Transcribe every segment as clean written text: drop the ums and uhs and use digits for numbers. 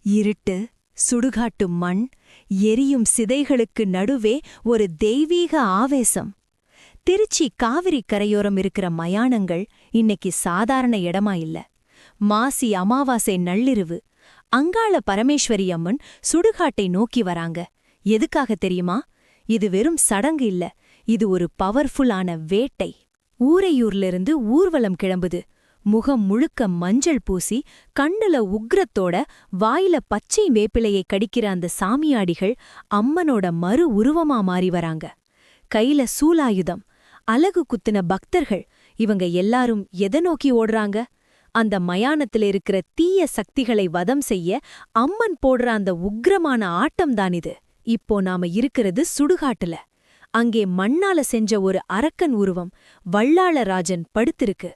இருட்டு, சுடுகாட்டு மண், எரியும் சிதைகளுக்கு நடுவே ஒரு தெய்வீக ஆவேசம். திருச்சி காவிரி கரையோரம் இருக்கிற மயானங்கள் இன்னைக்கு சாதாரண இடமா இல்ல. மாசி அமாவாசை நள்ளிருவு அங்காள பரமேஸ்வரி அம்மன் சுடுகாட்டை நோக்கி வராங்க. எதுக்காக தெரியுமா? இது வெறும் சடங்கு இல்ல, இது ஒரு பவர்ஃபுல்லான வேட்டை. ஊரையூர்லிருந்து ஊர்வலம் கிளம்புது. முகம் முழுக்க மஞ்சள் பூசி, கண்ணுல உக்ரத்தோட, வாயில பச்சை வேப்பிலையை கடிக்கிற அந்த சாமியாடிகள் அம்மனோட மறு உருவமா மாறி வராங்க. கையில சூலாயுதம், அலகு குத்தின பக்தர்கள். இவங்க எல்லாரும் எதை நோக்கி ஓடுறாங்க? அந்த மயானத்துல இருக்கிற தீய சக்திகளை வதம் செய்ய அம்மன் போடுற அந்த உக்ரமான ஆட்டம்தான் இது. இப்போ நாம இருக்கிறது சுடுகாட்டுல. அங்கே மண்ணால செஞ்ச ஒரு அரக்கன் உருவம் வல்லாளராஜன் படுத்திருக்கு.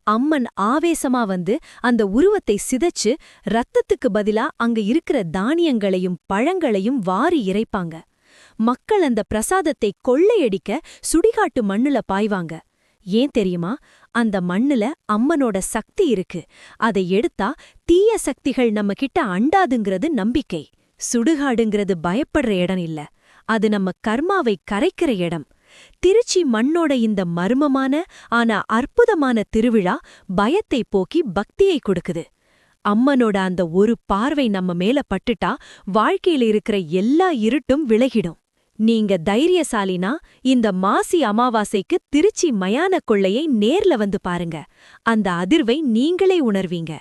அம்மன் ஆவேசமா வந்து அந்த உருவத்தை சிதைச்சு ரத்தத்துக்கு பதிலா அங்க இருக்கிற தானியங்களையும் பழங்களையும் வாரி இறைப்பாங்க. மக்கள் அந்த பிரசாதத்தை கொள்ளையடிக்க சுடிகாட்டு மண்ணுல பாய்வாங்க. ஏன் தெரியுமா? அந்த மண்ணுல அம்மனோட சக்தி இருக்கு. அதை எடுத்தா தீய சக்திகள் நம்ம கிட்ட அண்டாதுங்கிறது நம்பிக்கை. சுடுகாடுங்கிறது பயப்படுற இடம் இல்ல, அது நம்ம கர்மாவை கரைக்கிற இடம். திருச்சி மண்ணோட இந்த மர்மமான ஆனா அற்புதமான திருவிழா பயத்தை போக்கி பக்தியை கொடுக்குது. அம்மனோட அந்த ஒரு பார்வை நம்ம மேல பட்டுட்டா வாழ்க்கையில இருக்கிற எல்லா இருட்டும் விலகிடும். நீங்க தைரியசாலினா இந்த மாசி அமாவாசைக்கு திருச்சி மயான கொள்ளையை நேர்ல வந்து பாருங்க. அந்த அதிர்வை நீங்களே உணர்வீங்க.